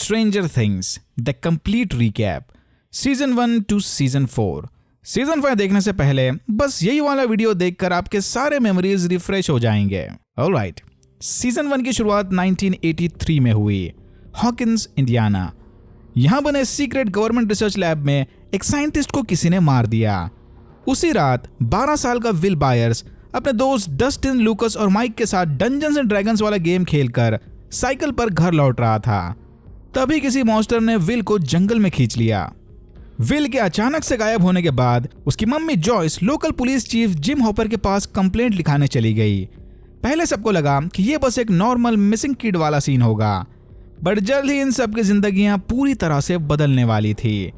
Stranger things the complete recap season 1 to season 4। Season 5 देखने से पहले बस यही वाला वीडियो देखकर आपके सारे मेमोरीज रिफ्रेश हो जाएंगे। ऑलराइट, सीजन 1 की शुरुआत 1983 में हुई, हॉकिंस, इंडियाना। यहां बने सीक्रेट गवर्नमेंट रिसर्च लैब में एक साइंटिस्ट को किसी ने मार दिया। उसी रात 12 साल का विल बायर्स अपने दोस्त डस्टिन, लूकस और माइक के साथ डंजन्स एंड ड्रैगन्स वाला गेम खेलकर साइकिल पर घर लौट रहा था। तभी किसी मॉन्स्टर ने विल को जंगल में खींच लिया। विल के अचानक से गायब होने के बाद उसकी mummy Joyce local police chief Jim Hopper के पास कंप्लेंट लिखाने चली गई। पहले सबको लगा कि ये बस एक नॉर्मल मिसिंग किड वाला सीन होगा, बट जल्द ही इन सब की जिंदगियां पूरी तरह से बदलने वाली थी।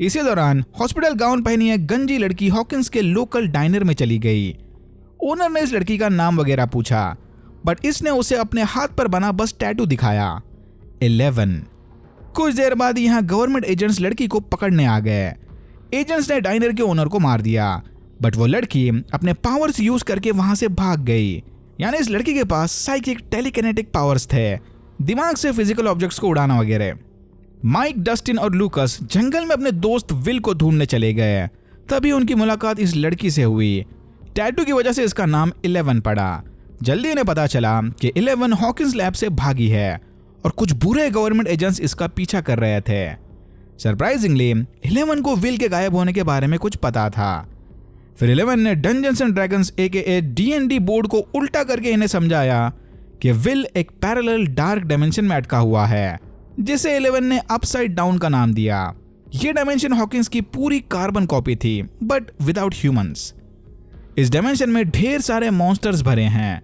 इसी दौरान हॉस्पिटल गाउन पहनी एक गंजी लड़की हॉकिंस के लोकल डाइनर में चली गई। ओनर ने इस लड़की का नाम वगैरह पूछा, बट इसने उसे अपने हाथ पर बना बस टैटू दिखाया, 11। कुछ देर बाद यहाँ गवर्नमेंट एजेंट्स लड़की को पकड़ने आ गए। एजेंट्स ने डाइनर के ओनर को मार दिया, बट वो लड़की अपने पावर्स यूज करके वहां से भाग गई। यानी इस लड़की के पास साइकिक टेलीकिनेटिक पावर्स थे, दिमाग से फिजिकल ऑब्जेक्ट्स को उड़ाना वगैरह। माइक, डस्टिन और लूकस जंगल में अपने दोस्त विल को ढूंढने चले गए। तभी उनकी मुलाकात इस लड़की से हुई। टैटू की वजह से इसका नाम 11 पड़ा। जल्दी उन्हें पता चला कि 11 हॉकिंस लैब से भागी है और कुछ बुरे गवर्नमेंट एजेंट्स इसका पीछा कर रहे थे। सरप्राइजिंगली 11 को विल के गायब होने के बारे में कुछ पता था। फिर 11 ने dungeons and dragons AKA D&D board को उल्टा करके इन्हें समझाया कि विल एक पैरेलल डार्क डायमेंशन में अटका हुआ है, जिसे 11 ने अपसाइड डाउन का नाम दिया। यह डायमेंशन हॉकिंस की पूरी कार्बन कॉपी थी, बट विदाउट ह्यूमंस। इस डायमेंशन में ढेर सारे मॉन्स्टर्स भरे हैं।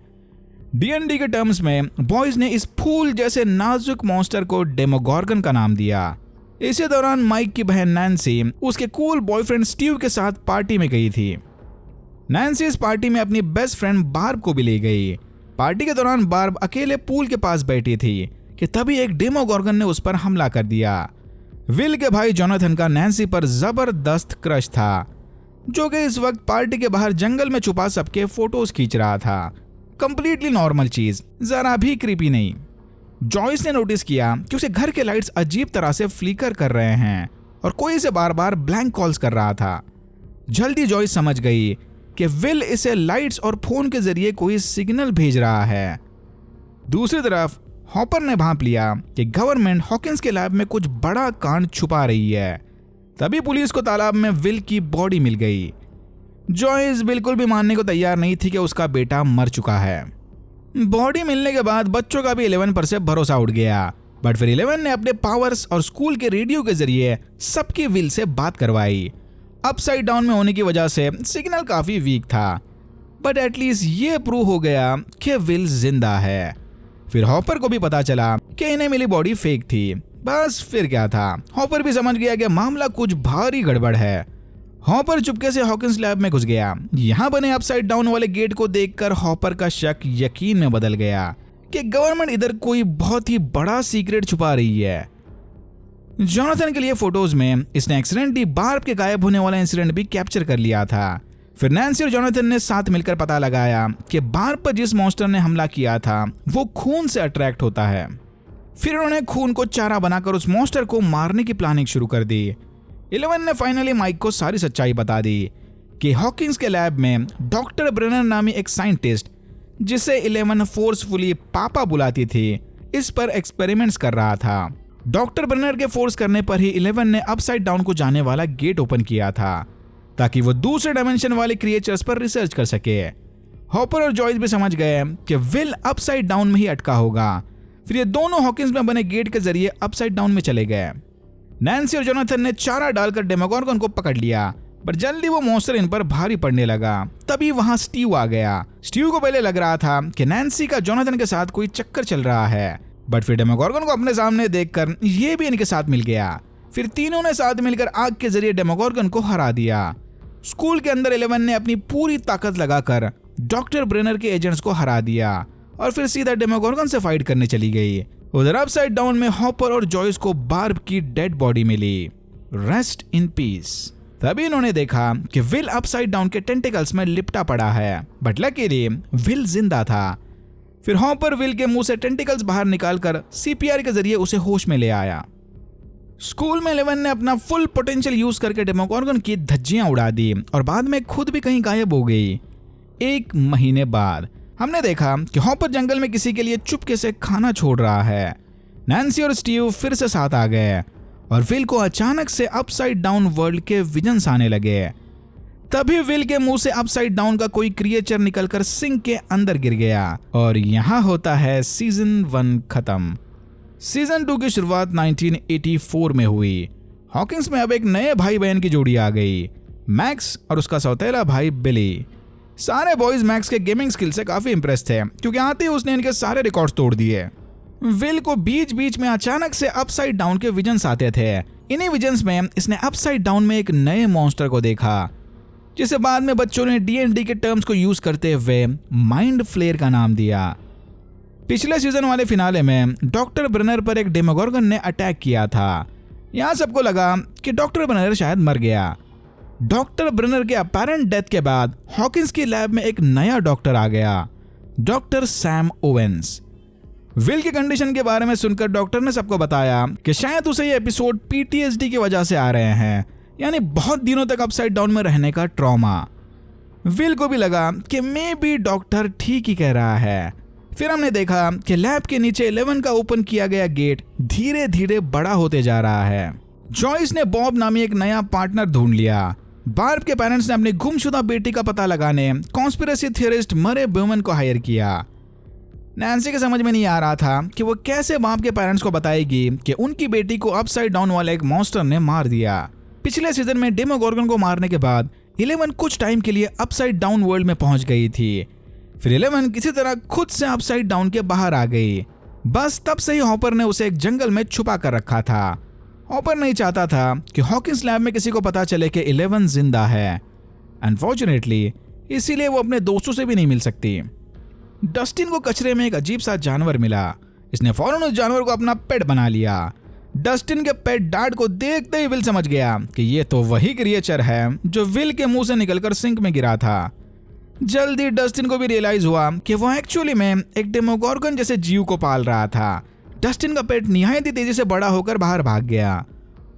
D&D के टर्म्स में बॉयज ने इस फूल जैसे नाजुक मॉन्स्टर को डेमोगॉर्गन का नाम दिया। इसी दौरान माइक की बहन नैन्सी उसके कूल बॉयफ्रेंड स्टीव के साथ पार्टी में गई थी। नैन्सी इस पार्टी में अपनी बेस्ट फ्रेंड बार्ब को भी ले गई। पार्टी के दौरान बार्ब अकेले पूल के पास बैठी थी कि तभी एक डेमोगॉर्गन ने उस पर हमला कर दिया। विल के भाई जोनाथन का नैन्सी पर जबरदस्त क्रश था, जो कि इस वक्त पार्टी के बाहर जंगल में छुपा सबके फोटोज खींच रहा था। कंप्लीटली नॉर्मल चीज, जरा भी क्रीपी नहीं। जॉयस ने नोटिस किया कि उसे घर के लाइट्स अजीब तरह से फ्लिकर कर रहे हैं और कोई इसे बार बार ब्लैंक कॉल्स कर रहा था। जल्दी जॉयस समझ गई कि विल इसे लाइट्स और फोन के जरिए कोई सिग्नल भेज रहा है। दूसरी तरफ हॉपर ने भांप लिया कि गवर्नमेंट हॉकिंस के लैब में कुछ बड़ा कांड छुपा रही है। तभी पुलिस को तालाब में विल की बॉडी मिल गई। जॉयस बिल्कुल भी मानने को तैयार नहीं थी कि उसका बेटा मर चुका है। बॉडी मिलने के बाद बच्चों का भी 11 पर से भरोसा उठ गया, बट फिर 11 ने अपने पावर्स और स्कूल के रेडियो के जरिए सबकी विल से बात करवाई। अपसाइड डाउन में होने की वजह से सिग्नल काफी वीक था, बट एटलीस्ट ये प्रूव हो गया कि विल जिंदा है। फिर हॉपर को भी पता चला कि इन्हें मिली बॉडी फेक थी। बस फिर क्या था, हॉपर भी समझ गया कि मामला कुछ भारी गड़बड़ है। हॉपर चुपके से हॉकिंस लैब में घुस गया। यहाँ बने अपसाइड डाउन वाले गेट को देखकर हॉपर का शक यकीन में बदल गया कि गवर्नमेंट इधर कोई बहुत ही बड़ा सीक्रेट छुपा रही है। जोनाथन के लिए फोटोज में इसने एक्सीडेंटली बार्ब के गायब होने वाला इंसिडेंट भी कैप्चर कर लिया था। फिर नैन्सी और जोनाथन ने साथ मिलकर पता लगाया कि बार्ब पर जिस मॉन्स्टर ने हमला किया था वो खून से अट्रैक्ट होता है। फिर उन्होंने खून को चारा बनाकर उस मॉन्स्टर को मारने की प्लानिंग शुरू कर दी। 11 ने फाइनली माइक को सारी सच्चाई बता दी कि हॉकिंस के लैब में डॉक्टर ब्रेनर नामी एक साइंटिस्ट, जिसे 11 फोर्सफुली पापा बुलाती थी, इस पर एक्सपेरिमेंट्स कर रहा था। डॉक्टर ब्रेनर के फोर्स करने पर ही 11 ने अपसाइड डाउन को जाने वाला गेट ओपन किया था, ताकि वो दूसरे डायमेंशन वाले क्रिएचर्स पर रिसर्च कर सके। हॉपर और जॉयस भी समझ गए कि विल अपसाइड डाउन में ही अटका होगा। फिर ये दोनों हॉकिंस में बने गेट के जरिए अपसाइड डाउन में चले गए। नैन्सी और जोनाथन ने चारा डालकर डेमोगॉर्गन को पकड़ लिया, पर जल्दी वो मॉन्स्टर इन पर भारी पड़ने लगा। तभी वहां स्टीव आ गया। स्टीव को पहले लग रहा था कि नैन्सी का जोनाथन के साथ कोई चक्कर चल रहा है, बट फिर डेमोगॉर्गन को अपने सामने देखकर ये भी इनके साथ मिल गया। फिर तीनों ने साथ मिलकर आग के जरिए डेमोगॉर्गन को हरा दिया। स्कूल के अंदर 11 ने अपनी पूरी ताकत लगाकर डॉक्टर ब्रेनर के एजेंट्स को हरा दिया और फिर सीधा डेमोगॉर्गन से फाइट करने चली गई। उधर अपसाइड डाउन में हॉपर और जॉयस को बार्ब की डेड बॉडी मिली। Rest in peace. तभी इन्होंने देखा कि विल अपसाइड डाउन के टेंटिकल्स में लिपटा पड़ा है, बट लकीली विल जिंदा था। फिर हॉपर विल के मुंह से टेंटिकल्स बाहर निकालकर सीपीआर के जरिए उसे होश में ले आया। स्कूल में 11 ने अपना फुल पोटेंशियल यूज करके डेमोगोर्गन की धज्जियां उड़ा दी और बाद में खुद भी कहीं गायब हो गई। 1 महीने बाद हमने देखा कि हॉपर जंगल में किसी के लिए चुपके से खाना छोड़ रहा है। नैन्सी और स्टीव फिर से साथ आ गए और विल को अचानक से अपसाइड डाउन वर्ल्ड के विजन्स आने लगे। तभी विल के मुंह से अपसाइड डाउन का कोई क्रिएचर निकलकर सिंक के अंदर गिर गया और यहाँ होता है सीजन 1 खत्म। सीजन 2 की शुरुआत 1984 में हुई। हॉकिंस में अब एक नए भाई बहन की जोड़ी आ गई, मैक्स और उसका सौतेला भाई बिली। सारे बॉयज मैक्स के गेमिंग स्किल से काफी इंप्रेस थे क्योंकि आते ही उसने इनके सारे रिकॉर्ड्स तोड़ दिए। विल को बीच बीच में अचानक से अपसाइड डाउन के विजन्स आते थे। इन्हीं विजन्स में इसने अपसाइड डाउन में एक नए मॉन्स्टर को देखा जिसे बाद में बच्चों ने D&D के टर्म्स को यूज करते हुए माइंड फ्लेयर का नाम दिया। पिछले सीजन वाले फिनाले में डॉक्टर ब्रेनर पर एक डेमोगोर्गन ने अटैक किया था। यहाँ सबको लगा कि डॉक्टर ब्रेनर शायद मर गया। डॉक्टर ब्रेनर के अपैरेंट डेथ के बाद हॉकिंस की लैब में एक नया डॉक्टर आ गया, डॉक्टर सैम ओवेंस। विल की कंडीशन के बारे में सुनकर डॉक्टर ने सबको बताया कि शायद उसे ये एपिसोड PTSD की वजह से आ रहे हैं, यानी बहुत दिनों तक अपसाइड डाउन में रहने का ट्रॉमा। विल को भी लगा कि मे बी डॉक्टर ठीक ही कह रहा है। फिर हमने देखा कि लैब के नीचे 11 का ओपन किया गया गेट धीरे धीरे बड़ा होते जा रहा है। जॉयस ने बॉब नामी एक नया पार्टनर ढूंढ लिया। बार्ब के पेरेंट्स ने अपनी गुमशुदा बेटी का पता लगाने कॉन्स्पिरेसी थियरिस्ट मरे ब्यूमन को हायर किया। नैन्सी के समझ में नहीं आ रहा था कि वो कैसे बाप के पेरेंट्स को बताएगी कि उनकी बेटी को अपसाइड डाउन वाले एक मॉन्स्टर ने मार दिया। पिछले सीजन में डेमोगोर्गन को मारने के बाद 11 कुछ टाइम के लिए अपसाइड डाउन वर्ल्ड में पहुंच गई थी। फिर 11 किसी तरह खुद से अपसाइड डाउन के बाहर आ गई। बस तब से ही हॉपर ने उसे एक जंगल में छुपा कर रखा था। हॉपर नहीं चाहता था कि हॉकिंस लैब में किसी को पता चले कि 11 जिंदा है। अनफॉर्चुनेटली इसीलिए वो अपने दोस्तों से भी नहीं मिल सकती। डस्टिन को कचरे में एक अजीब सा जानवर मिला। इसने फौरन उस जानवर को अपना पेट बना लिया। डस्टिन के पेट डैड को देखते ही विल समझ गया कि ये तो वही क्रिएचर है जो विल के मुंह से निकलकर सिंक में गिरा था। जल्दी डस्टिन को भी रियलाइज हुआ कि वो एक्चुअली में एक डेमोगोर्गन जैसे जीव को पाल रहा था। डस्टिन का पेट निहायत ही तेजी से बड़ा होकर बाहर भाग गया।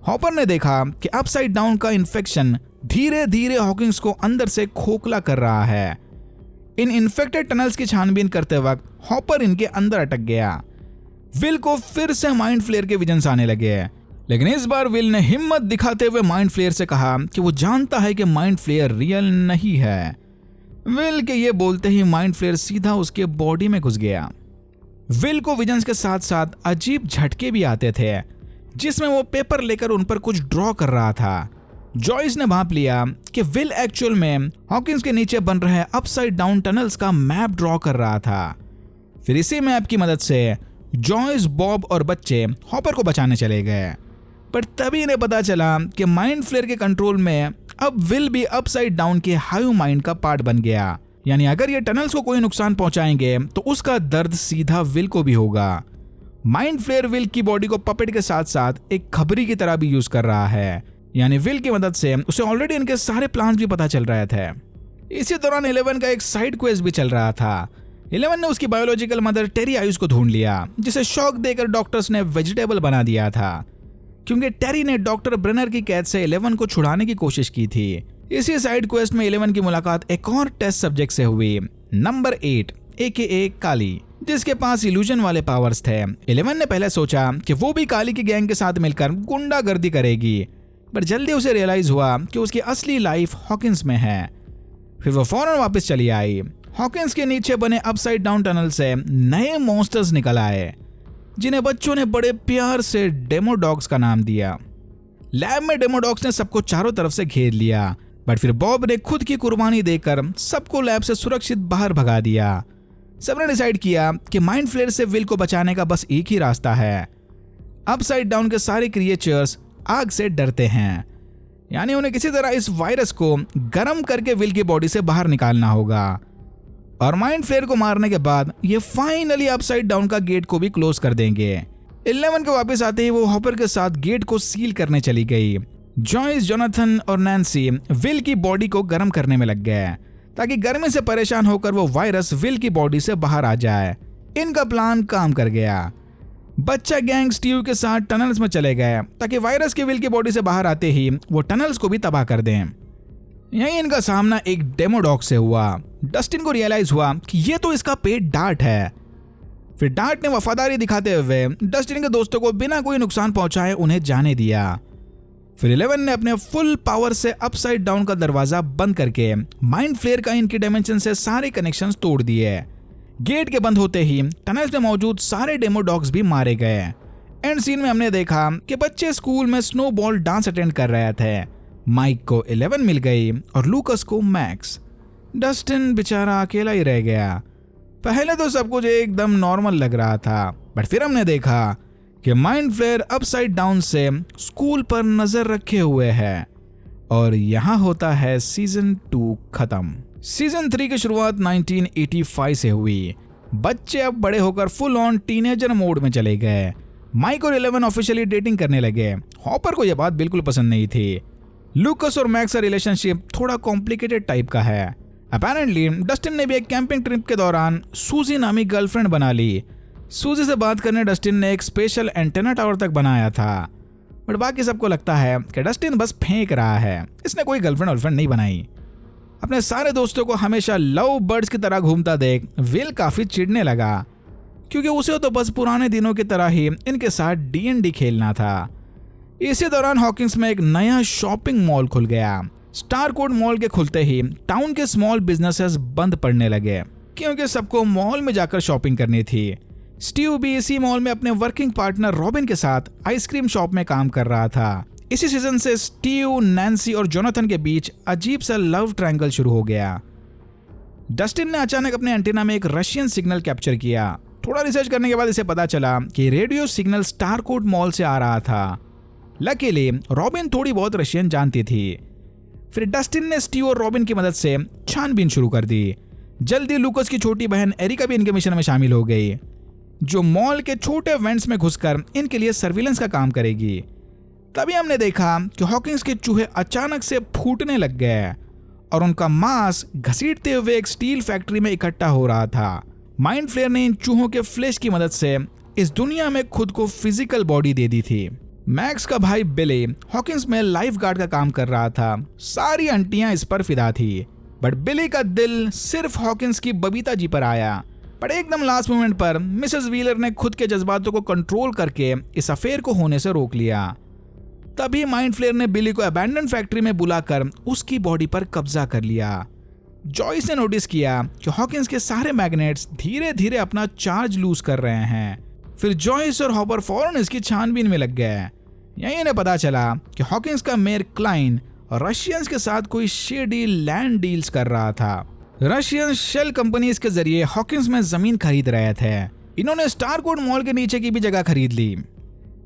हॉपर ने देखा कि अपसाइड डाउन का इन्फेक्शन धीरे धीरे हॉकिंस को अंदर से खोखला कर रहा है। इन इन्फेक्टेड टनल्स की छानबीन करते वक्त हॉपर इनके अंदर अटक गया। विल को फिर से माइंड फ्लेयर के विजन्स आने लगे, लेकिन इस बार विल ने हिम्मत दिखाते हुए माइंड फ्लेयर से कहा कि वो जानता है कि माइंड फ्लेयर रियल नहीं है। विल के ये बोलते ही माइंड फ्लेयर सीधा उसके बॉडी में घुस गया। विल को विजन्स के साथ साथ अजीब झटके भी आते थे जिसमें वो पेपर लेकर उन पर कुछ ड्रॉ कर रहा था। जॉयस ने भांप लिया कि विल एक्चुअल में हॉकिंस के नीचे बन रहे अपसाइड डाउन टनल्स का मैप ड्रॉ कर रहा था। फिर इसी मैप की मदद से जॉयस, बॉब और बच्चे हॉपर को बचाने चले गए। पर तभी इन्हें पता चला कि माइंड फ्लेयर के कंट्रोल में अब विल भी अपसाइड डाउन के हाइव माइंड का पार्ट बन गया। यानी अगर ये टनल्स को कोई नुकसान पहुंचाएंगे तो उसका दर्द सीधा विल को भी होगा। माइंड फ्लेयर विल की बॉडी को पपेट के साथ साथ एक खबरी की तरह भी यूज कर रहा है। यानी विल की मदद से उसे ऑलरेडी इनके सारे प्लान्स भी पता चल रहे थे। इसी दौरान 11 का एक साइड क्वेस्ट भी चल रहा था। 11 ने उसकी बायोलॉजिकल मदर टेरी आयुष को ढूंढ लिया, जिसे शॉक देकर डॉक्टर्स ने वेजिटेबल बना दिया था क्योंकि टेरी ने डॉक्टर ब्रेनर की कैद से 11 को छुड़ाने की कोशिश की थी। इसी साइड क्वेस्ट में 11 की मुलाकात एक और टेस्ट सब्जेक्ट से हुई, नंबर 8 AKA काली, जिसके पास इल्यूजन वाले पावर्स थे। 11 ने पहले सोचा कि वो भी काली की गैंग के साथ मिलकर गुंडागर्दी करेगी, पर जल्दी उसे रियलाइज हुआ कि उसकी असली लाइफ हॉकिंस में है। फिर वो फौरन वापस चली आई। हॉकिंस के नीचे बने अपसाइड डाउन टनल से नए मॉन्स्टर्स निकल आए, जिन्हें बच्चों ने बड़े प्यार से डेमोडॉग्स का नाम दिया। लैब में डेमोडॉग्स ने सबको चारों तरफ से घेर लिया, बट फिर बॉब ने खुद की कुर्बानी देकर सबको लैब से सुरक्षित बाहर भगा दिया। सबने डिसाइड किया कि माइंड फ्लेयर से विल को बचाने का बस एक ही रास्ता है। अपसाइड डाउन के सारे क्रिएचर्स आग से डरते हैं, यानी उन्हें किसी तरह इस वायरस को गर्म करके विल की बॉडी से बाहर निकालना होगा। और माइंड फ्लेयर को मारने के बाद ये फाइनली अपसाइड डाउन का गेट को भी क्लोज कर देंगे। 11 के वापस आते ही वो हॉपर के साथ गेट को सील करने चली गई। जॉयस, जोनाथन और नैन्सी विल की बॉडी को गर्म करने में लग गए ताकि गर्मी से परेशान होकर वो वायरस विल की बॉडी से बाहर आ जाए। इनका प्लान काम कर गया। बच्चा गैंग स्टीव के साथ टनल्स में चले गए ताकि वायरस के विल की बॉडी से बाहर आते ही वो टनल्स को भी तबाह कर दें। यहीं इनका सामना एक डेमो डॉग से हुआ। डस्टिन को रियलाइज हुआ कि ये तो इसका पेट डार्ट है। फिर डार्ट ने वफादारी दिखाते हुए डस्टिन के दोस्तों को बिना कोई नुकसान पहुंचाए उन्हें जाने दिया। फिर 11 ने अपने फुल पावर से अपसाइड डाउन का दरवाजा बंद करके माइंड फ्लेयर का इनकी डायमेंशन से सारे कनेक्शंस तोड़ दिए। गेट के बंद होते ही टनल्स में मौजूद सारे डेमो डॉग्स भी मारे गए। एंड सीन में हमने देखा कि बच्चे स्कूल में स्नोबॉल डांस अटेंड कर रहे थे। माइक को 11 मिल गई और लूकस को मैक्स। डस्टिन बेचारा अकेला ही रह गया। पहले तो सब कुछ एकदम नॉर्मल लग रहा था, बट फिर हमने देखा कि माइंड फ्लेयर अपसाइड डाउन से स्कूल पर नजर रखे हुए है। और यहाँ होता है सीजन 2 खत्म। सीजन 3 की शुरुआत 1985 से हुई। बच्चे अब बड़े होकर फुल ऑन टीनेजर मोड में चले गए। माइक और 11 ऑफिशियली डेटिंग करने लगे। हॉपर को यह बात बिल्कुल पसंद नहीं थी। लूकस और मैक्स का रिलेशनशिप थोड़ा कॉम्प्लिकेटेड टाइप का है। अपेरेंटली डस्टिन ने भी एक कैंपिंग ट्रिप के दौरान सूजी नामी गर्लफ्रेंड बना ली। सूजी से बात करने डस्टिन ने एक स्पेशल एंटेना टावर तक बनाया था, बट बाकी सबको लगता है कि डस्टिन बस फेंक रहा है। इसने कोई गर्लफ्रेंड नहीं बनाई। अपने सारे दोस्तों को हमेशा लव बर्ड्स की तरह घूमता देख विल काफी चिढ़ने लगा, क्योंकि उसे तो बस पुराने दिनों की तरह ही इनके साथ D&D खेलना था। इसी दौरान हॉकिंस में एक नया शॉपिंग मॉल खुल गया। स्टारकोड मॉल के खुलते ही टाउन के स्मॉल बिजनेसेस बंद पड़ने लगे, क्योंकि सबको मॉल में जाकर शॉपिंग करनी थी। स्टीव भी इसी मॉल में अपने वर्किंग पार्टनर रॉबिन के साथ आइसक्रीम शॉप में काम कर रहा था। इसी सीजन से स्टीव, नैन्सी और जोनाथन के बीच अजीब सा लव ट्रायंगल शुरू हो गया। डस्टिन ने अचानक अपने एंटीना में एक रशियन सिग्नल कैप्चर किया। थोड़ा रिसर्च करने के बाद इसे पता चला कि रेडियो सिग्नल स्टारकोड मॉल से आ रहा था। लकीली रॉबिन थोड़ी बहुत रशियन जानती थी। फिर डस्टिन ने स्टीव और रॉबिन की मदद से छानबीन शुरू कर दी। जल्दी लूकस की छोटी बहन एरिका भी इनके मिशन में शामिल हो गई, जो मॉल के छोटे वेंट्स में घुसकर इनके लिए सर्विलेंस का काम करेगी। तभी हमने देखा कि हॉकिंस के चूहे अचानक से फूटने लग गए और उनका मांस घसीटते हुए एक स्टील फैक्ट्री में इकट्ठा हो रहा था। माइंड फ्लेयर ने इन चूहों के फ्लैश की मदद से इस दुनिया में खुद को फिजिकल बॉडी दे दी थी। मैक्स का भाई बिली हॉकिंस में लाइफ गार्ड का काम कर रहा था। सारी आंटियां इस पर फिदा थी, बट बिली का दिल सिर्फ हॉकिंस की बबीता जी पर आया। पर एकदम लास्ट मोमेंट पर मिसेस व्हीलर ने खुद के जज्बातों को कंट्रोल करके इस अफेयर को होने से रोक लिया। तभी माइंड फ्लेयर ने बिली को अबैंडन फैक्ट्री में बुलाकर उसकी बॉडी पर कब्जा कर लिया। जॉयस ने नोटिस किया कि हॉकिंस के सारे मैग्नेट्स धीरे धीरे अपना चार्ज लूज कर रहे हैं। फिर जॉयस और हॉपर फौरन इसकी छानबीन में लग गए। यहीं इन्हें पता चला कि हॉकिंस का मेयर क्लाइन रशियंस के साथ कोई शेडी लैंड डील्स कर रहा था। रशियन शेल कंपनीज के जरिए हॉकिंस में जमीन खरीद रहे थे। इन्होंने स्टारकोड मॉल के नीचे की भी जगह खरीद ली।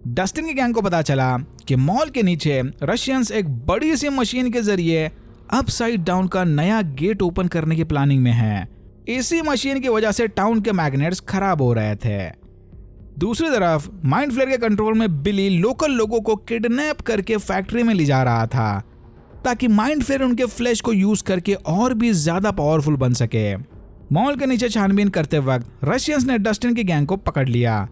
डस्टिन की गैंग को पता चला कि मॉल के नीचे रशियंस एक बड़ी सी मशीन के जरिए अपसाइड डाउन का नया गेट ओपन करने की प्लानिंग में है। इसी मशीन की वजह से टाउन के मैग्नेट्स खराब हो रहे थे। दूसरी तरफ माइंड फ्लेयर के कंट्रोल में बिली लोकल लोगों को किडनैप करके फैक्ट्री में ले जा रहा था, ताकि माइंड फ्लेयर उनके फ्लैश को यूज करके और भी ज्यादा पावरफुल बन सके। मॉल के नीचे छानबीन करते वक्त रशियंस ने डस्टिन की गैंग को पकड़ लिया,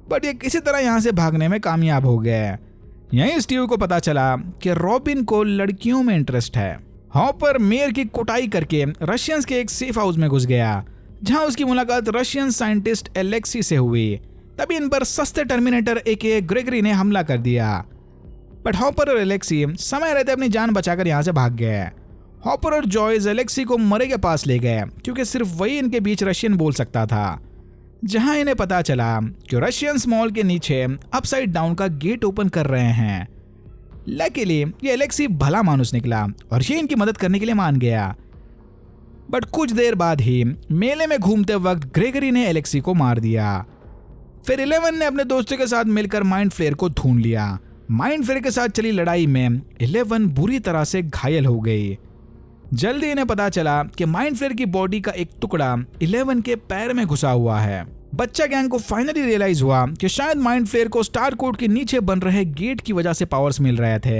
बट ये किसी तरह यहाँ से भागने में कामयाब हो गए। यहीं स्टीव को पता चला कि रॉबिन को लड़कियों में इंटरेस्ट है। हॉपर मेयर की कुटाई करके रशियंस के एक सेफ हाउस में घुस गया, जहां उसकी मुलाकात रशियन साइंटिस्ट एलेक्सी से हुई। तभी इन पर सस्ते टर्मिनेटर एके ग्रेगरी ने हमला कर दिया, बट हॉपर और एलेक्सी समय रहते अपनी जान बचाकर यहाँ से भाग गए। हॉपर और जॉयस एलेक्सी को मरे के पास ले गए, क्योंकि सिर्फ वही इनके बीच रशियन बोल सकता था। जहां इन्हें पता चला कि रशियन मॉल के नीचे अपसाइड डाउन का गेट ओपन कर रहे हैं। लकीली ये एलेक्सी भला मानुस निकला और ये इनकी मदद करने के लिए मान गया। बट कुछ देर बाद ही मेले में घूमते वक्त ग्रेगरी ने एलेक्सी को मार दिया। फिर 11 ने अपने दोस्तों के साथ मिलकर माइंड फ्लेयर को ढूंढ लिया। माइंड फ्लेयर के साथ चली लड़ाई में 11 बुरी तरह से घायल हो गई। जल्दी इन्हें पता चला कि माइंड फ्लेयर की बॉडी का एक टुकड़ा 11 के पैर में घुसा हुआ है। बच्चा गैंग को फाइनली रियलाइज हुआ कि शायद माइंड फ्लेयर को स्टारकोड के नीचे बन रहे गेट की वजह से पावर्स मिल रहे थे।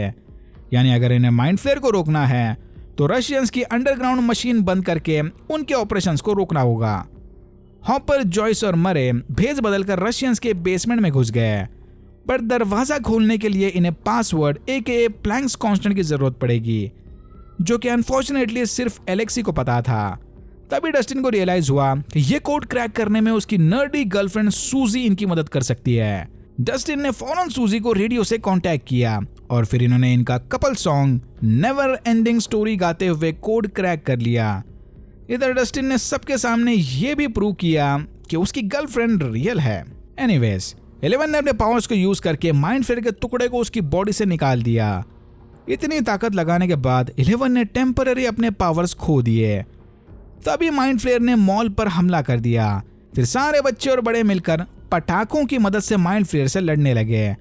यानी अगर इन्हें माइंड फ्लेयर को रोकना है तो रशियंस की अंडरग्राउंड मशीन बंद करके उनके ऑपरेशंस को रोकना होगा। हॉपर, जॉयस और मरे भेज बदलकर रशियंस के बेसमेंट में घुस गए, पर दरवाजा खोलने के लिए इन्हें पासवर्ड AKA प्लैंक्स कांस्टेंट की जरूरत पड़ेगी, जो कि अनफॉर्चुनेटली सिर्फ एलेक्सी को पता था। तभी डस्टिन को रियलाइज हुआ कि ये कोड क्रैक करने में उसकी नर्डी गर्लफ्रेंड सूजी इनकी मदद कर सकती है। डस्टिन ने फौरन सूजी को रेडियो से कांटेक्ट किया और फिर इन्होंने इनका couple song never ending story गाते हुए कोड क्रैक कर लिया। इधर डस्टिन ने सबके सामने ये भी प्रूव किया कि उसकी गर्लफ्रेंड रियल है। एनीवेज, 11 ने अपने पावर्स को यूज करके माइंड फ्लेयर के टुकड़े को उसकी बॉडी से निकाल दिया। इतनी ताकत लगाने के बाद 11 ने टेम्पररी अपने पावर्स खो दिए। तभी माइंड फ्लेयर ने मॉल पर हमला कर दिया। फिर सारे बच्चे और बड़े मिलकर पटाखों की मदद से माइंड फ्लेयर से लड़ने लगे।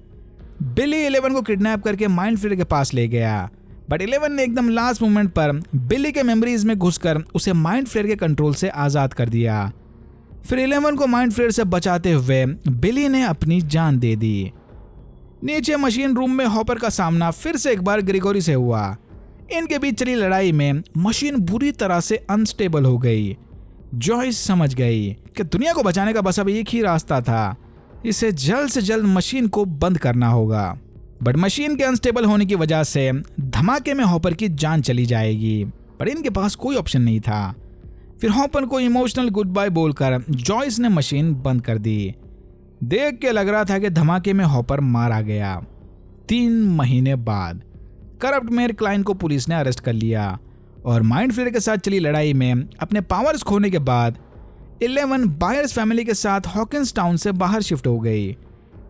बिली 11 को किडनैप करके माइंड फ्लेयर के पास ले गया, बट 11 ने एकदम लास्ट मोमेंट पर बिली के मेमोरीज में घुसकर उसे माइंड फ्लेयर के कंट्रोल से आजाद कर दिया। फिर 11 को माइंड फ्लेयर से बचाते हुए बिली ने अपनी जान दे दी। नीचे मशीन रूम में हॉपर का सामना फिर से एक बार ग्रेगोरी से हुआ। इनके बीच चली लड़ाई में मशीन बुरी तरह से अनस्टेबल हो गई। जॉयस समझ गई कि दुनिया को बचाने का बस अब एक ही रास्ता था, इसे जल्द से जल्द मशीन को बंद करना होगा। बट मशीन के अनस्टेबल होने की वजह से धमाके में हॉपर की जान चली जाएगी, पर इनके पास कोई ऑप्शन नहीं था। फिर हॉपर को इमोशनल गुड बाय बोलकर जॉयस ने मशीन बंद कर दी। देख के लग रहा था कि धमाके में हॉपर मारा गया। 3 महीने बाद करप्ट मेयर क्लाइन को पुलिस ने अरेस्ट कर लिया और माइंड फ्लेयर के साथ चली लड़ाई में अपने पावर्स खोने के बाद 11 बायर्स फैमिली के साथ हॉकिंस टाउन से बाहर शिफ्ट हो गई।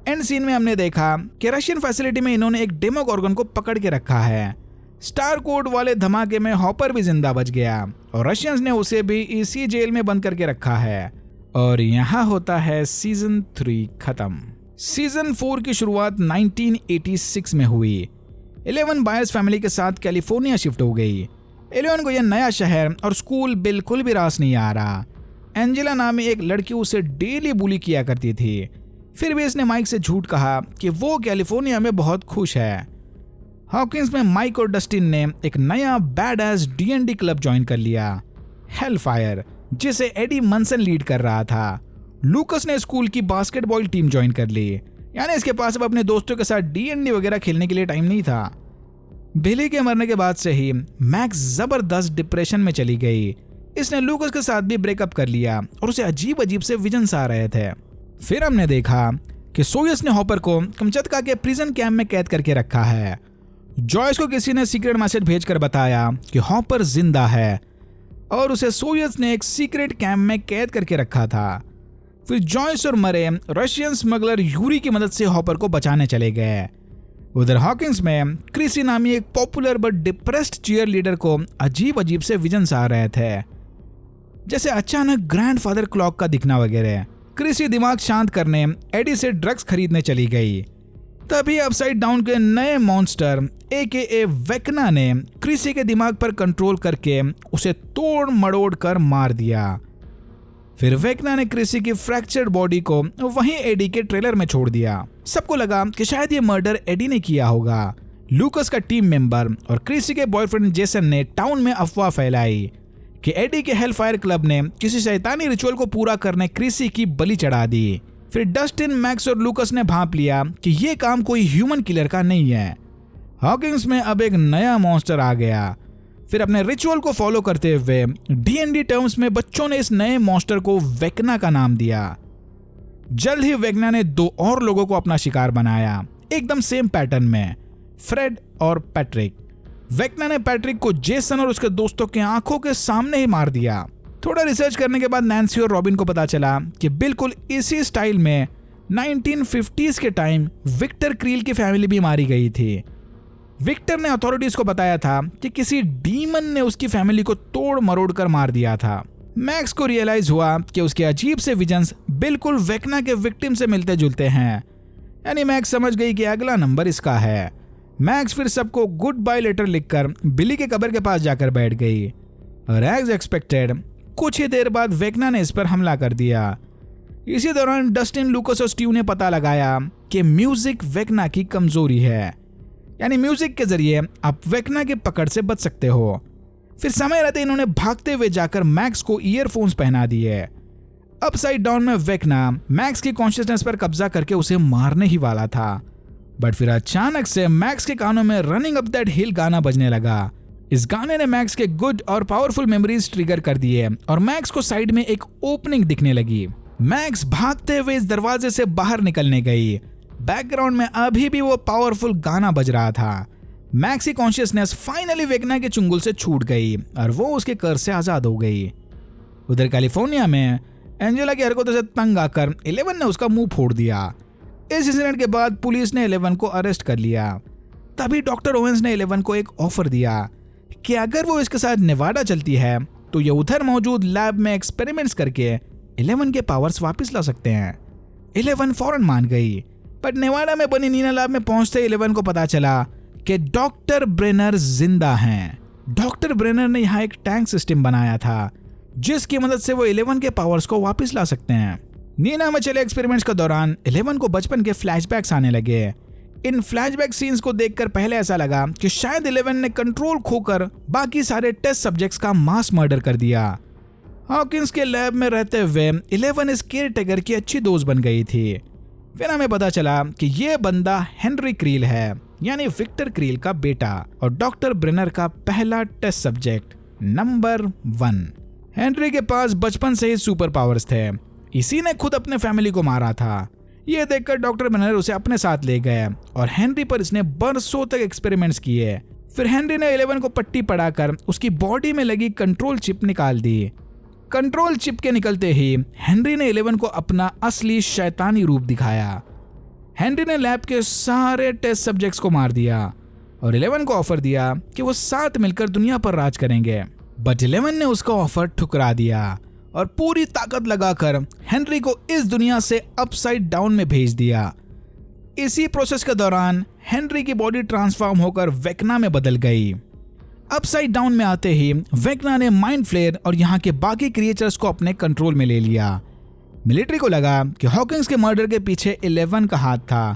एंड सीन में हमने देखा कि रशियन फैसिलिटी में इन्होंने एक डेमोगॉर्गन को पकड़ के रखा है। स्टार कोड वाले धमाके में हॉपर भी जिंदा बच गया और रशियंस ने उसे भी इसी जेल में बंद करके रखा है। और यहाँ होता है सीजन 3 खत्म। सीजन 4 की शुरुआत 1986 में हुई। 11 बायर्स फैमिली के साथ कैलिफोर्निया शिफ्ट हो गई। 11 को यह नया शहर और स्कूल बिल्कुल भी रास नहीं आ रहा। एंजेला नामी एक लड़की उसे डेली बुली किया करती थी, फिर भी इसने माइक से झूठ कहा कि वो कैलिफोर्निया में बहुत खुश है। हॉकिंस में माइक और डस्टिन ने एक नया bad S D&D club join कर लिया, हेलफायर, जिसे एडी मनसन लीड कर रहा था। लूकस ने स्कूल की बास्केटबॉल टीम ज्वाइन कर ली, यानी इसके पास अब अपने दोस्तों के साथ D&D वगैरह खेलने के लिए टाइम नहीं था। बिली के मरने के बाद से ही मैक्स जबरदस्त डिप्रेशन में चली गई। इसने लूकस के साथ भी ब्रेकअप कर लिया और उसे अजीब अजीब से विजन्स आ रहे थे। फिर हमने देखा कि सोयस ने हॉपर को कमचत्का के प्रिजन कैंप में कैद करके रखा है। जॉयस को किसी ने सीक्रेट मैसेज भेजकर बताया कि हॉपर जिंदा है और उसे सोयस ने एक सीक्रेट कैंप में कैद करके रखा था। फिर जॉयस और मरे रशियन स्मगलर यूरी की मदद से हॉपर को बचाने चले गए। उधर हॉकिंस में क्रिसी नामी एक popular but depressed cheerleader को अजीब अजीब से विजन्स आ रहे थे, जैसे अचानक ग्रैंडफादर क्लॉक का दिखना वगैरह। क्रिसी दिमाग शांत करने एडी से ड्रग्स खरीदने चली गई। तभी अपसाइड डाउन के नए मॉन्स्टर AKA वेकना ने क्रिसी के दिमाग पर कंट्रोल करके उसे तोड़ मड़ोड़ कर मार दिया। फिर वेकना ने क्रिसी की फ्रैक्चर्ड बॉडी को वहीं एडी के ट्रेलर में छोड़ दिया। सबको लगा कि शायद ये मर्डर एडी ने किया होगा। लूकस का टीम मेंबर और क्रिसी के बॉयफ्रेंड जेसन ने टाउन में अफवाह फैलाई कि एडी के हेलफायर क्लब ने किसी शैतानी रिचुअल को पूरा करने क्रिसी की बलि चढ़ा दी। फिर डस्टिन, मैक्स और लूकस ने भांप लिया कि ये काम कोई ह्यूमन किलर का नहीं है। हॉकिंस में अब एक नया मॉन्स्टर आ गया। फिर अपने रिचुअल को फॉलो करते हुए D&D टर्म्स में बच्चों ने इस नए मॉन्स्टर को वेकना का नाम दिया। जल्द ही वेकना ने 2 और लोगों को अपना शिकार बनाया, एकदम सेम पैटर्न में, फ्रेड और पैट्रिक। वेकना ने पैट्रिक को जेसन और उसके दोस्तों के आंखों के सामने ही मार दिया। थोड़ा रिसर्च करने के बाद नैन्सी और रॉबिन को पता चला कि बिल्कुल इसी स्टाइल में 1950s के टाइम विक्टर क्रील की फैमिली भी मारी गई थी। विक्टर ने अथॉरिटीज को बताया था कि किसी डीमन ने उसकी फैमिली को तोड़ मरोड़ कर मार दिया था। मैक्स को रियलाइज हुआ कि उसके अजीब से विजन्स बिल्कुल वेकना के विक्टिम से मिलते जुलते हैं, यानी मैक्स समझ गई कि अगला नंबर इसका है। मैक्स फिर सबको गुड बाय लेटर लिखकर बिली के कब्र के पास जाकर बैठ गई और एज एक्सपेक्टेड कुछ ही देर बाद वेकना ने इस पर हमला कर दिया। इसी दौरान डस्टिन, लूकस और स्टीव ने पता लगाया कि म्यूजिक वेकना की कमजोरी है, यानी म्यूजिक के जरिए आप वेकना की पकड़ से बच सकते हो। फिर समय रहते इन्होंने भागते हुए जाकर मैक्स को ईयरफोन्स पहना दिए। अपसाइड डाउन में वेकना मैक्स की कॉन्शियसनेस पर कब्जा करके उसे मारने ही वाला था, बट फिर अचानक से मैक्स के कानों में रनिंग अप दैट हिल गाना बजने लगा। इस गाने ने मैक्स के गुड और पावरफुल मेमोरीज ट्रिगर कर दिए और मैक्स को साइड में एक ओपनिंग दिखने लगी। मैक्स भागते हुए इस दरवाजे से बाहर निकलने गई। बैकग्राउंड में अभी भी वो पावरफुल गाना बज रहा था। मैक्स की कॉन्शियसनेस फाइनली वेकना के चुंगल से छूट गई और वो उसके कर्ज से आजाद हो गई। उधर कैलिफोर्निया में एंजेला की हरकतों से तंग आकर 11 ने उसका मुंह फोड़ दिया। इस इंसिडेंट के बाद पुलिस ने 11 को अरेस्ट कर लिया। तभी डॉक्टर ओवेंस ने 11 को एक ऑफर दिया कि अगर वो इसके साथ नेवाडा चलती है तो ये उधर मौजूद लैब में एक्सपेरिमेंट्स करके 11 के पावर्स वापस ला सकते हैं। 11 फौरन मान गई, बट नेवाडा में बनी नीना लैब में पहुंचते 11 को पता चला कि डॉक्टर ब्रेनर जिंदा हैं। डॉक्टर ब्रेनर ने यहाँ एक टैंक सिस्टम बनाया था जिसकी मदद से वो 11 के पावर्स को वापस ला सकते हैं। नीना में चले एक्सपेरिमेंट्स के दौरान 11 को बचपन के फ्लैशबैक्स आने लगे। इन फ्लैशबैक सीन्स को देखकर पहले ऐसा लगा कि शायद 11 ने कंट्रोल खोकर बाकी सारे टेस्ट सब्जेक्ट्स का मास मर्डर कर दिया। हॉकिंस के लैब में रहते हुए 11 इस केयर टेकर की अच्छी दोस्त बन गई थी। फिर हमें पता चला कि ये बंदा हेनरी क्रील है, यानी विक्टर क्रील का बेटा और डॉक्टर ब्रेनर का पहला टेस्ट सब्जेक्ट नंबर 1। हेनरी के पास बचपन से ही सुपर पावर्स थे। इसी ने खुद अपने फैमिली को मारा था। यह देखकर डॉक्टर ब्रेनर उसे अपने साथ ले गए और हेनरी पर इसने बरसों तक एक्सपेरिमेंट्स किए। फिर हेनरी ने 11 को पट्टी पढ़ाकर उसकी बॉडी में लगी कंट्रोल चिप निकाल दी। कंट्रोल चिप के निकलते ही हेनरी ने 11 को अपना असली शैतानी रूप दिखाया। हेनरी ने लैब के सारे टेस्ट सब्जेक्ट्स को मार दिया और 11 को ऑफर दिया कि वो साथ मिलकर दुनिया पर राज करेंगे, बट 11 ने उसका ऑफर ठुकरा दिया और पूरी ताकत लगाकर हेनरी को इस दुनिया से अपसाइड डाउन में भेज दिया। इसी प्रोसेस के दौरान हेनरी की बॉडी ट्रांसफॉर्म होकर वेकना में बदल गई। अपसाइड डाउन में आते ही वेकना ने माइंड फ्लेयर और यहाँ के बाकी क्रिएचर्स को अपने कंट्रोल में ले लिया। मिलिट्री को लगा कि हॉकिंस के मर्डर के पीछे 11 का हाथ था,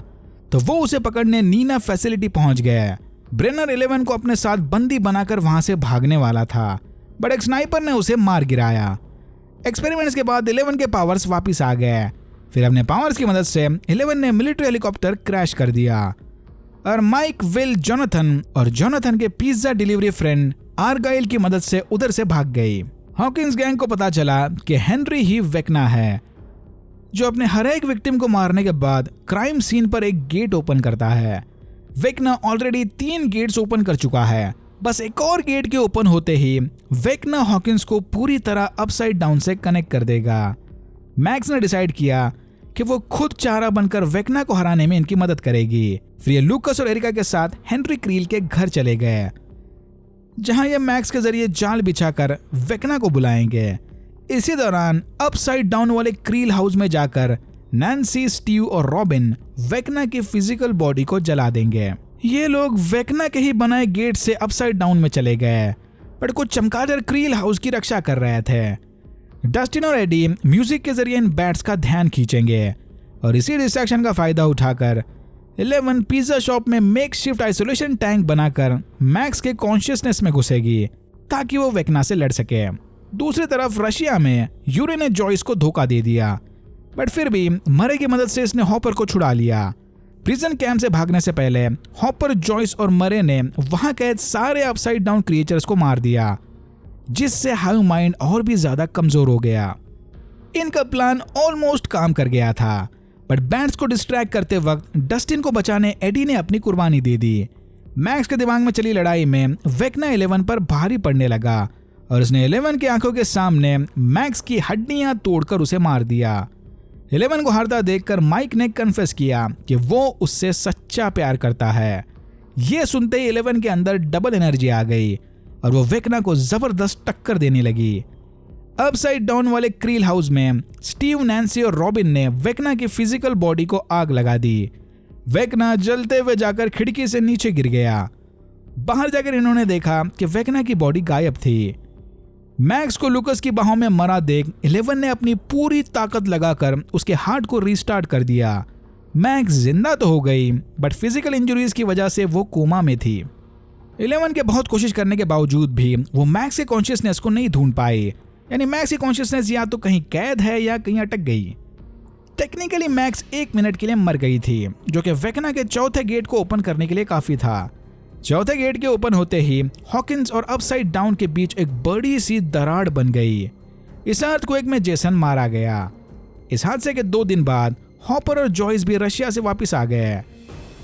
तो वो उसे पकड़ने नीना फैसिलिटी पहुंच गए। ब्रेनर 11 को अपने साथ बंदी बनाकर वहां से भागने वाला था, बट एक स्नाइपर ने उसे मार गिराया। एक्सपेरिमेंट्स के बाद 11 के पावर्स वापस आ गए। फिर अपने पावर्स की मदद से 11 ने मिलिट्री हेलीकॉप्टर क्रैश कर दिया और माइक, विल, जोनाथन के पिज्जा डिलीवरी फ्रेंड आर्गाइल की मदद से उधर से भाग गई। हॉकिंस गैंग को पता चला कि हेनरी ही वेकना है, जो अपने हर एक विक्टिम को मारने के बाद क्राइम सीन पर एक गेट ओपन करता है। वेकना ऑलरेडी 3 गेट्स ओपन कर चुका है, बस एक और गेट के ओपन होते ही वेकना हॉकिंस को पूरी तरह अपसाइड डाउन से कनेक्ट कर देगा। मैक्स ने डिसाइड किया कि वो खुद चारा बनकर वेकना को हराने में इनकी मदद करेगी। फिर ये लूकस और एरिका के साथ हेनरी क्रील के घर चले गए, जहां ये मैक्स के जरिए जाल बिछाकर वेकना को बुलाएंगे। इसी दौरान अपसाइड डाउन वाले क्रील हाउस में जाकर नैन्सी, स्टीव और रॉबिन वेकना की फिजिकल बॉडी को जला देंगे। ये लोग वेकना के ही बनाए गेट से अपसाइड डाउन में चले गए, बट कुछ चमगादड़ क्रील हाउस की रक्षा कर रहे थे। डस्टिन और एडी म्यूजिक के जरिए इन बैट्स का ध्यान खींचेंगे और इसी डिस्ट्रैक्शन का फायदा उठाकर 11 पिज्जा शॉप में मेकशिफ्ट आइसोलेशन टैंक बनाकर मैक्स के कॉन्शियसनेस में घुसेगी ताकि वो वेकना से लड़ सके। दूसरी तरफ रशिया में यूरी ने जॉयस को धोखा दे दिया, बट फिर भी मरे की मदद से इसने हॉपर को छुड़ा लिया। प्रिजन कैंप से भागने से पहले हॉपर, जॉयस और मरे ने वहां कैद सारे अपसाइड डाउन क्रिएचर्स को मार दिया, जिससे हाई माइंड और भी ज्यादा कमजोर हो गया। इनका प्लान ऑलमोस्ट काम कर गया था, बट बैंड्स को डिस्ट्रैक्ट करते वक्त डस्टिन को बचाने एडी ने अपनी कुर्बानी दे दी। मैक्स के दिमाग में चली लड़ाई में वेकना 11 पर भारी पड़ने लगा और उसने 11 की आंखों के सामने मैक्स की हड्डियां तोड़कर उसे मार दिया। 11 को हारता देखकर माइक ने कन्फेस किया कि वो उससे सच्चा प्यार करता है। ये सुनते ही 11 के अंदर डबल एनर्जी आ गई और वो वेकना को जबरदस्त टक्कर देने लगी। अपसाइड डाउन वाले क्रील हाउस में स्टीव, नैन्सी और रॉबिन ने वेकना की फिजिकल बॉडी को आग लगा दी। वेकना जलते हुए जाकर खिड़की से नीचे गिर गया। बाहर जाकर इन्होंने देखा कि वेकना की बॉडी गायब थी। मैक्स को लुकस की बाहों में मरा देख 11 ने अपनी पूरी ताकत लगाकर उसके हार्ट को रीस्टार्ट कर दिया। मैक्स जिंदा तो हो गई, बट फिजिकल इंजरीज की वजह से वो कोमा में थी। 11 के बहुत कोशिश करने के बावजूद भी वो मैक्स के कॉन्शियसनेस को नहीं ढूंढ पाई। यानी मैक्स की कॉन्शियसनेस या तो कहीं कैद है या कहीं अटक गई। टेक्निकली मैक्स 1 मिनट के लिए मर गई थी, जो कि वेकना के चौथे गेट को ओपन करने के लिए काफी था। चौथे गेट के ओपन होते ही हॉकिंस और अपसाइड डाउन के बीच एक बड़ी सी दरार बन गई। इस अर्थक्वेक में जेसन मारा गया। इस हादसे के 2 दिन बाद हॉपर और जॉयस भी रशिया से वापस आ गए।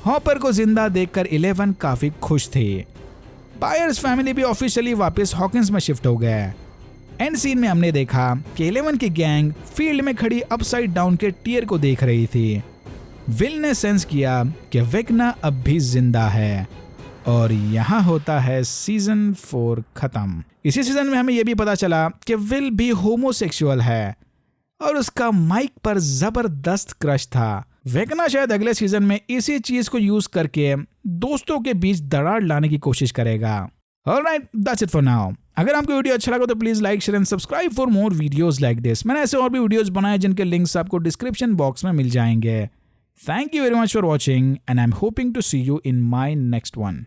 हॉपर को जिंदा देखकर 11 काफी खुश थे। बायर्स फैमिली भी ऑफिशियली वापस हॉकिंस में शिफ्ट हो गए। एंड सीन में हमने देखा कि 11 की गैंग फील्ड में खड़ी अपसाइड डाउन के टीयर को देख रही थी। विल ने सेंस किया कि वेकना अब भी जिंदा है और यहाँ होता है सीजन 4 खत्म। इसी सीजन में हमें यह भी पता चला कि विल भी होमोसेक्सुअल है और उसका माइक पर जबरदस्त क्रश था। वेकना शायद अगले सीजन में इसी चीज को यूज करके दोस्तों के बीच दरार लाने की कोशिश करेगा। Alright, that's it for now. अगर आपको वीडियो अच्छा लगा तो please like, share and subscribe for more videos like this. मैंने ऐसे और भी वीडियोस बनाए जिनके लिंक्स आपको डिस्क्रिप्शन बॉक्स में मिल जाएंगे। Thank you very much for watching and I'm hoping to see you in my next one.